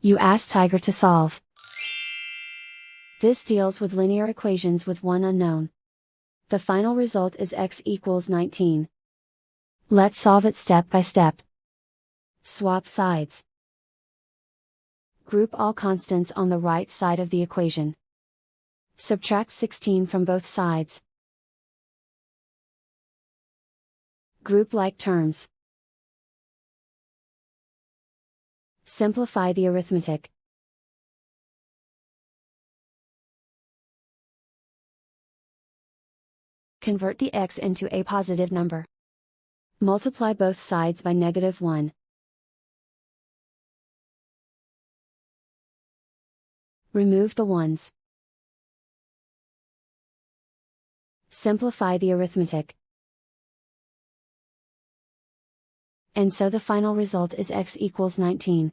You ask Tiger to solve. This deals with linear equations with one unknown. The final result is x equals 19. Let's solve it step by step. Swap sides. Group all constants on the right side of the equation. Subtract 16 from both sides. Group like terms. Simplify the arithmetic. Convert the x into a positive number. Multiply both sides by -1. Remove the ones. Simplify the arithmetic. And so the final result is x equals 19.